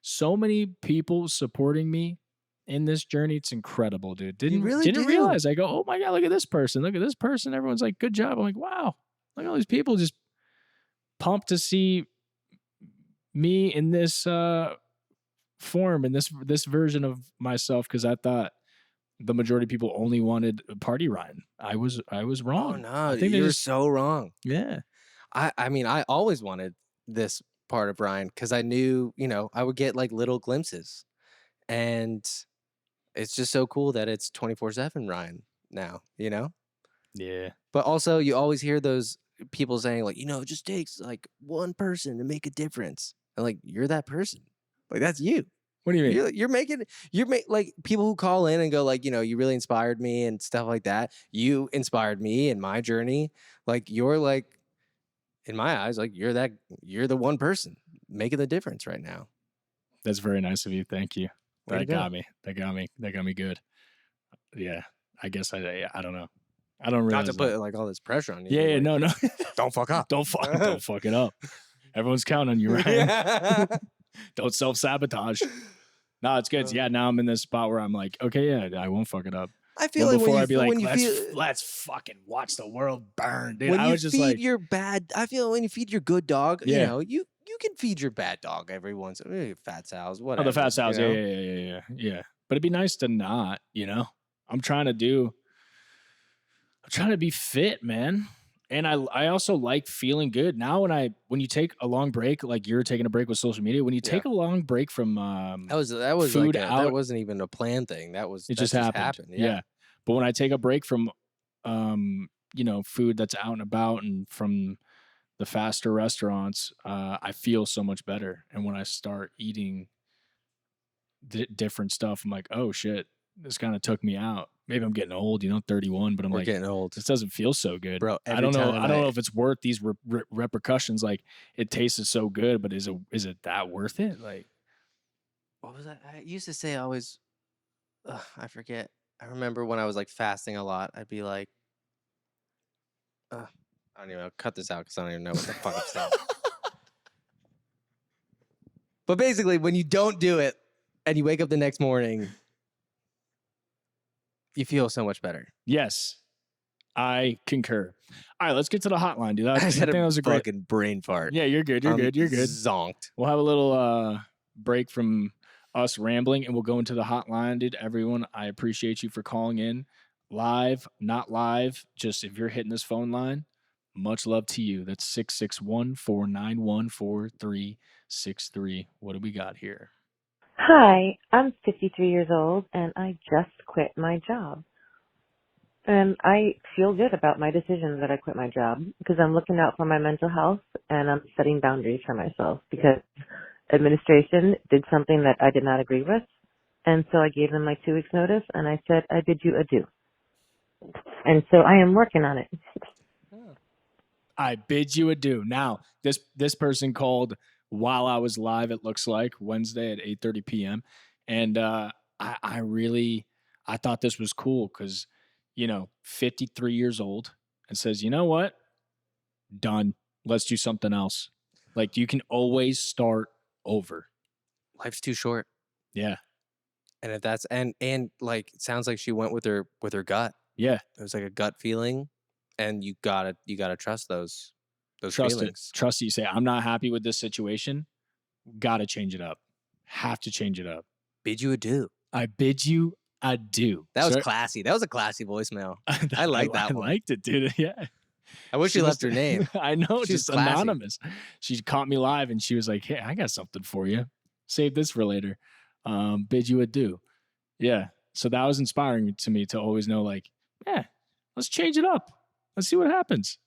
Speaker 1: so many people supporting me in this journey. It's incredible, dude. Didn't
Speaker 2: do.
Speaker 1: realize. I go, oh my God, look at this person. Look at this person. Everyone's like, good job. I'm like, wow. Look at all these people just pumped to see me in this form, in this version of myself, because I thought the majority of people only wanted Party Ryan. I was wrong.
Speaker 2: Oh no,
Speaker 1: I think
Speaker 2: you're
Speaker 1: they just,
Speaker 2: so wrong.
Speaker 1: yeah.
Speaker 2: I mean, I always wanted this part of Ryan because I knew, I would get like little glimpses, and it's just so cool that it's 24/7 Ryan now,
Speaker 1: Yeah.
Speaker 2: But also, you always hear those people saying like, it just takes like one person to make a difference, and like you're that person, like that's you.
Speaker 1: What do you mean?
Speaker 2: You're like people who call in and go like, you really inspired me and stuff like that. You inspired me in my journey. Like you're like, in my eyes, like you're the one person making the difference right now.
Speaker 1: That's very nice of you. Thank you.
Speaker 2: Way to
Speaker 1: That
Speaker 2: go.
Speaker 1: got me. That got me good. Yeah. I guess I don't know. I don't realize
Speaker 2: Not to put like all this pressure on you.
Speaker 1: Yeah,
Speaker 2: like,
Speaker 1: no.
Speaker 2: Don't fuck up.
Speaker 1: don't fuck it up. Everyone's counting on you, Ryan. Don't self-sabotage. No, it's good. Yeah, now I'm in this spot where I'm like, okay, yeah, I won't fuck it up.
Speaker 2: I feel
Speaker 1: Well,
Speaker 2: like
Speaker 1: before
Speaker 2: when
Speaker 1: I'd be like,
Speaker 2: when you
Speaker 1: let's,
Speaker 2: feel
Speaker 1: let's fucking watch the world burn, dude.
Speaker 2: when
Speaker 1: I
Speaker 2: you
Speaker 1: was just
Speaker 2: feed
Speaker 1: like,
Speaker 2: your bad. I feel when you feed your good dog,
Speaker 1: Yeah.
Speaker 2: you can feed your bad dog every once. Fat sows,
Speaker 1: oh,
Speaker 2: whatever.
Speaker 1: the fat sows.
Speaker 2: you know?
Speaker 1: Yeah. But it'd be nice to not, I'm trying to be fit, man. And I also like feeling good. Now when you take a long break, like you're taking a break with social media, when you take a long break from
Speaker 2: That was
Speaker 1: food
Speaker 2: like
Speaker 1: out,
Speaker 2: that wasn't even a planned thing. That
Speaker 1: just happened.
Speaker 2: Yeah.
Speaker 1: But when I take a break from food that's out and about and from the faster restaurants, I feel so much better. And when I start eating different stuff, I'm like, oh shit, this kind of took me out. Maybe I'm getting old, 31, but I'm
Speaker 2: We're
Speaker 1: like,
Speaker 2: getting old.
Speaker 1: this doesn't feel so good,
Speaker 2: Bro,
Speaker 1: I don't know. I don't know if it's worth these repercussions. Like, it tasted so good, but is it that worth it? Like,
Speaker 2: What was that? I used to say always. I forget. I remember when I was like fasting a lot, I'd be like, I don't even know. Cut this out because I don't even know what the fuck I'm saying. But basically, when you don't do it and you wake up the next morning, you feel so much better.
Speaker 1: Yes, I concur. All right, let's get to the hotline, dude.
Speaker 2: I just had
Speaker 1: think that
Speaker 2: a
Speaker 1: was a great.
Speaker 2: fucking brain fart.
Speaker 1: Yeah, you're good. You're good. You're good.
Speaker 2: Zonked.
Speaker 1: We'll have a little break from us rambling, and we'll go into the hotline, dude. Everyone, I appreciate you for calling in, live, not live. Just if you're hitting this phone line, much love to you. That's 661-491-4363. What do we got here?
Speaker 3: Hi, I'm 53 years old and I just quit my job. And I feel good about my decision that I quit my job because I'm looking out for my mental health and I'm setting boundaries for myself because administration did something that I did not agree with. And so I gave them my 2 weeks notice and I said, I bid you adieu. And so I am working on it.
Speaker 1: I bid you adieu. Now, this person called while I was live, it looks like Wednesday at 8:30 p.m. And I thought this was cool because, 53 years old and says, you know what? Done. Let's do something else. Like you can always start over.
Speaker 2: Life's too short.
Speaker 1: Yeah.
Speaker 2: And if that's and like it sounds like she went with her gut.
Speaker 1: Yeah.
Speaker 2: It was like a gut feeling, and you gotta trust those
Speaker 1: Trust
Speaker 2: feelings.
Speaker 1: it. Trust it. You say, I'm not happy with this situation. Gotta change it up. Have to change it up.
Speaker 2: Bid you adieu.
Speaker 1: I bid you adieu.
Speaker 2: That was classy. That was a classy voicemail. I like that one.
Speaker 1: I liked it, dude. Yeah.
Speaker 2: I wish she left her name.
Speaker 1: I know,
Speaker 2: She was
Speaker 1: just
Speaker 2: classy.
Speaker 1: anonymous. She caught me live and she was like, hey, I got something for you. Save this for later. Bid you adieu. Yeah. So that was inspiring to me to always know, like, yeah, let's change it up. Let's see what happens.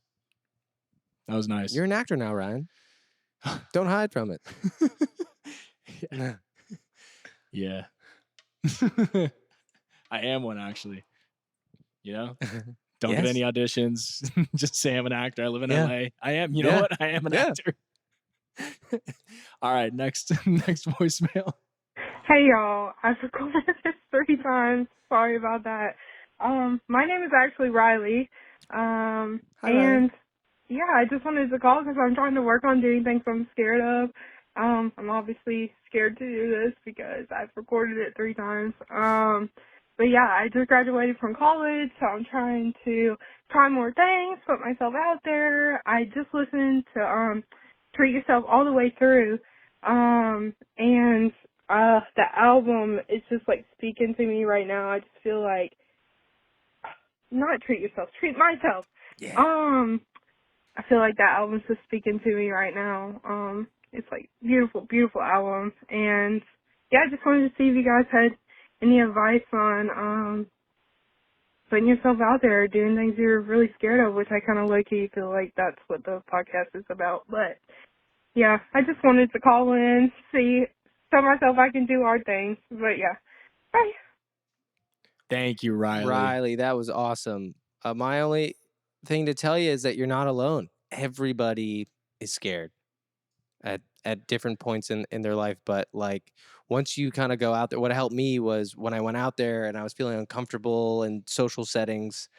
Speaker 1: That was nice.
Speaker 2: You're an actor now, Ryan. Don't hide from it.
Speaker 1: Yeah. I am one, actually. Don't get any auditions. Just say I'm an actor. I live in LA. I am. You know what? I am an actor. All right. Next voicemail.
Speaker 4: Hey, y'all. I've recorded this 3 times. Sorry about that. My name is actually Riley.
Speaker 2: Hi,
Speaker 4: and yeah, I just wanted to call because I'm trying to work on doing things I'm scared of. I'm obviously scared to do this because I've recorded it 3 times. But yeah, I just graduated from college, so I'm trying to try more things, put myself out there. I just listened to Treat Yourself all the way through. And the album is just like speaking to me right now. I just feel like not treat yourself, treat myself.
Speaker 2: Yeah.
Speaker 4: I feel like that album's just speaking to me right now. It's like beautiful, beautiful album. And yeah, I just wanted to see if you guys had any advice on putting yourself out there, doing things you're really scared of, which I kind of low-key feel like that's what the podcast is about. But yeah, I just wanted to call in, tell myself I can do hard things. But yeah, bye.
Speaker 1: Thank you, Riley.
Speaker 2: Riley, that was awesome. My only thing to tell you is that you're not alone. Everybody is scared at different points in their life. But like once you kind of go out there, what helped me was when I went out there and I was feeling uncomfortable in social settings,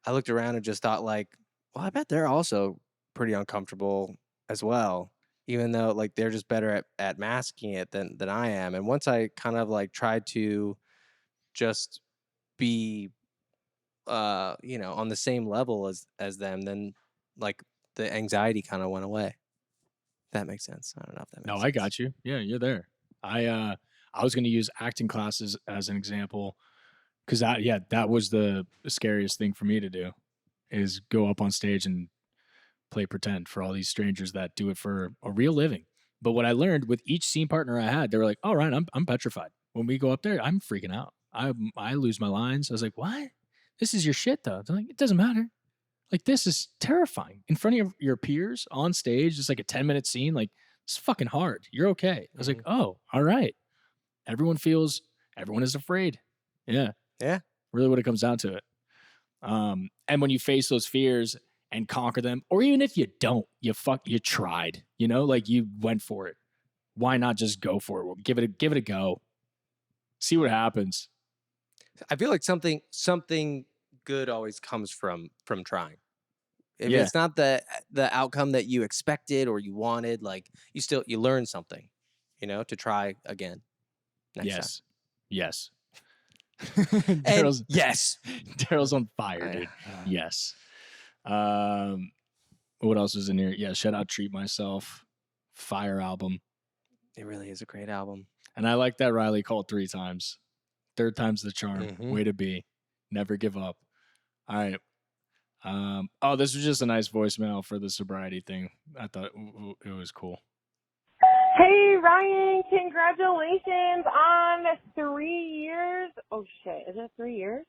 Speaker 2: I looked around and just thought like, well, I bet they're also pretty uncomfortable as well, even though like they're just better at masking it than I am. And once I kind of like tried to just be on the same level as them, then like the anxiety kind of went away. That makes sense. I don't know if that makes sense.
Speaker 1: No, I got you. Yeah, you're there. I was going to use acting classes as an example because that was the scariest thing for me to do is go up on stage and play pretend for all these strangers that do it for a real living. But what I learned with each scene partner I had, they were like, "Oh, Ryan, I'm petrified. When we go up there, I'm freaking out. I lose my lines." I was like, "What? This is your shit, though." They're like, "It doesn't matter. Like this is terrifying in front of your peers on stage. It's like a 10-minute scene. Like it's fucking hard. You're okay." I was like, "Oh, all right." Everyone is afraid. Yeah.
Speaker 2: Yeah.
Speaker 1: Really what it comes down to it. And when you face those fears and conquer them, or even if you don't, you tried, like you went for it. Why not just go for it? Give it a go. See what happens.
Speaker 2: I feel like something good always comes from trying. If it's not the outcome that you expected or you wanted, like you learn something, to try again next time.
Speaker 1: Yes.
Speaker 2: And yes.
Speaker 1: Daryl's on fire, dude. Yes. What else is in here? Yeah, shout out Treat Myself. Fire album.
Speaker 2: It really is a great album.
Speaker 1: And I like that Riley called 3 times. 3rd time's the charm.
Speaker 2: Mhm.
Speaker 1: Way to be. Never give up. All right. This was just a nice voicemail for the sobriety thing. I thought it was cool.
Speaker 5: Hey, Ryan, congratulations on 3 years. Oh, shit. Is it 3 years?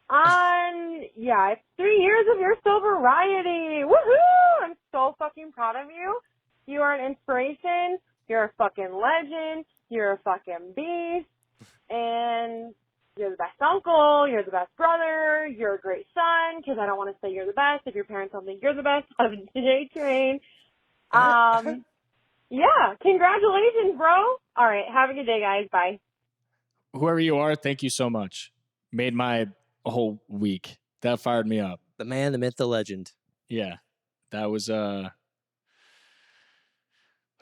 Speaker 5: It's 3 years of your sobriety. Woohoo! I'm so fucking proud of you. You are an inspiration. You're a fucking legend. You're a fucking beast. And you're the best uncle. You're the best brother. You're a great son, because I don't want to say you're the best if your parents don't think you're the best. I have a DJ train. Yeah, congratulations, bro. All right, have a good day, guys. Bye.
Speaker 1: Whoever you are, thank you so much. Made my whole week. That fired me up.
Speaker 2: The man, the myth, the legend.
Speaker 1: Yeah, that was it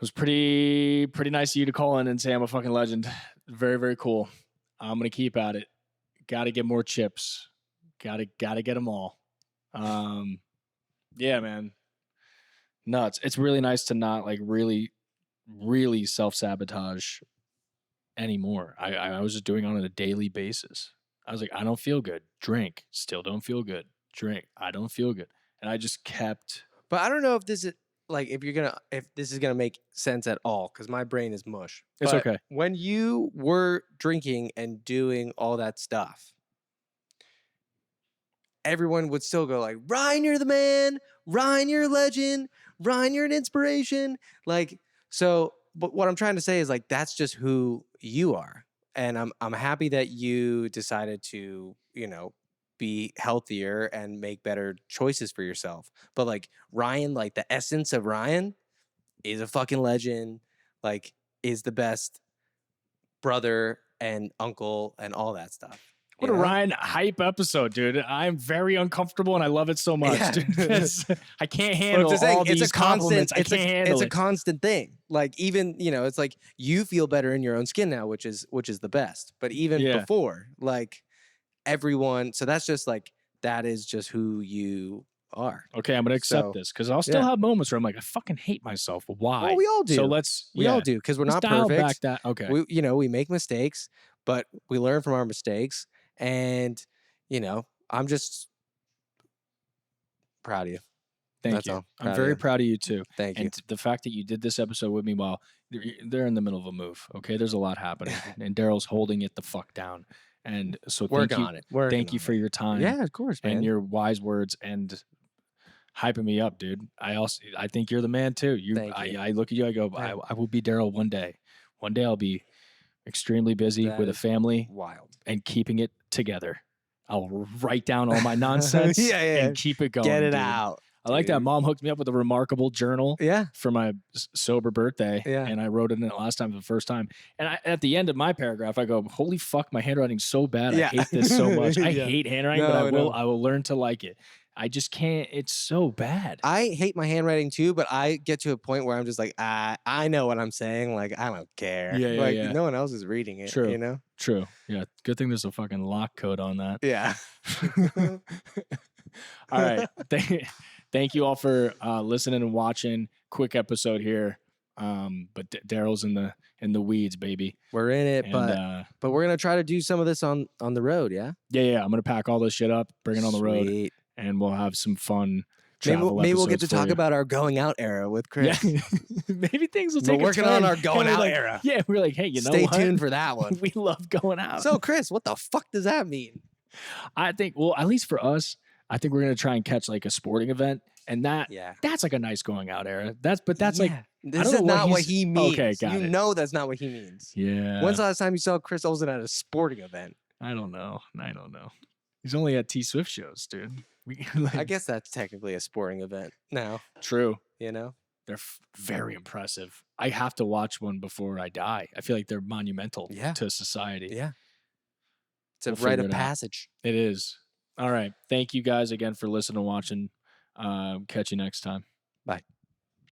Speaker 1: was pretty nice of you to call in and say I'm a fucking legend. Very, very cool. I'm gonna keep at it. Got to get more chips. Got to get them all. Yeah, man. Nuts. It's really nice to not like really self-sabotage anymore. I was just doing it on a daily basis. I was like, I don't feel good. Drink. Still don't feel good. Drink. I don't feel good. And I just kept.
Speaker 2: But I don't know if this is like if this is gonna make sense at all, because my brain is mush.
Speaker 1: It's
Speaker 2: But
Speaker 1: okay.
Speaker 2: when you were drinking and doing all that stuff, everyone would still go like, Ryan, you're the man. Ryan, you're a legend. Ryan, you're an inspiration. Like, so, but what I'm trying to say is like, that's just who you are. And I'm happy that you decided to, be healthier and make better choices for yourself. But like Ryan, like the essence of Ryan is a fucking legend, like is the best brother and uncle and all that stuff.
Speaker 1: What a Ryan hype episode, dude. I'm very uncomfortable and I love it so much,
Speaker 2: Yeah.
Speaker 1: dude. I can't handle all these compliments. I can't handle
Speaker 2: it's
Speaker 1: it.
Speaker 2: a constant thing. Like even, it's like you feel better in your own skin now, which is the best. But even before, like everyone, so that's just like, that is just who you are.
Speaker 1: Okay, I'm going to accept this because I'll still have moments where I'm like, I fucking hate myself. Why?
Speaker 2: Well, we all do.
Speaker 1: So
Speaker 2: we all do, because we're not
Speaker 1: dial
Speaker 2: perfect.
Speaker 1: back that. Okay.
Speaker 2: We make mistakes, but we learn from our mistakes. And, I'm just proud of you.
Speaker 1: Thank you. I'm very proud of you too.
Speaker 2: Thank you.
Speaker 1: And the fact that you did this episode with me while they're in the middle of a move. Okay, there's a lot happening, and Daryl's holding it the fuck down. And so
Speaker 2: Work on it.
Speaker 1: Thank you for your time.
Speaker 2: Yeah, of course, man.
Speaker 1: And your wise words and hyping me up, dude. I think you're the man too. I look at you. I go, I will be Daryl one day. One day I'll be extremely busy with a family, and keeping it together. I'll write down all my nonsense and keep it going.
Speaker 2: Get it
Speaker 1: dude.
Speaker 2: out.
Speaker 1: I like that. Mom hooked me up with a remarkable journal for my sober birthday. Yeah. And I wrote it in it last time for the first time. And at the end of my paragraph, I go, holy fuck, my handwriting's so bad. I hate this so much. I hate handwriting, but I will learn to like it. I just can't. It's so bad.
Speaker 2: I hate my handwriting too, but I get to a point where I'm just like, I know what I'm saying. Like, I don't care.
Speaker 1: Yeah.
Speaker 2: No one else is reading it.
Speaker 1: True. True. Yeah. Good thing there's a fucking lock code on that.
Speaker 2: Yeah.
Speaker 1: All right. Thank you all for listening and watching. Quick episode here. But Daryl's in the weeds, baby.
Speaker 2: We're in it, but we're gonna try to do some of this on the road. Yeah.
Speaker 1: Yeah. I'm gonna pack all this shit up, bring it on the road. And we'll have some fun travel
Speaker 2: Maybe we'll get to talk about our going out era with Chris.
Speaker 1: Yeah. Maybe things will take
Speaker 2: We're working on our going out era.
Speaker 1: Yeah, we're like, hey,
Speaker 2: stay tuned for that one.
Speaker 1: We love going out.
Speaker 2: So, Chris, what the fuck does that mean?
Speaker 1: I think, well, at least for us, I think we're gonna try and catch like a sporting event, and that's like a nice going out era. That's like
Speaker 2: this is not what he means.
Speaker 1: Okay, got it.
Speaker 2: That's not what he means.
Speaker 1: Yeah.
Speaker 2: When's the last time you saw Chris Olsen at a sporting event?
Speaker 1: I don't know. He's only at T Swift shows, dude.
Speaker 2: I guess that's technically a sporting event now.
Speaker 1: True.
Speaker 2: They're
Speaker 1: very impressive. I have to watch one before I die. I feel like they're monumental to society.
Speaker 2: Yeah. It's a rite of passage.
Speaker 1: It is. All right. Thank you guys again for listening and watching. Catch you next time.
Speaker 2: Bye.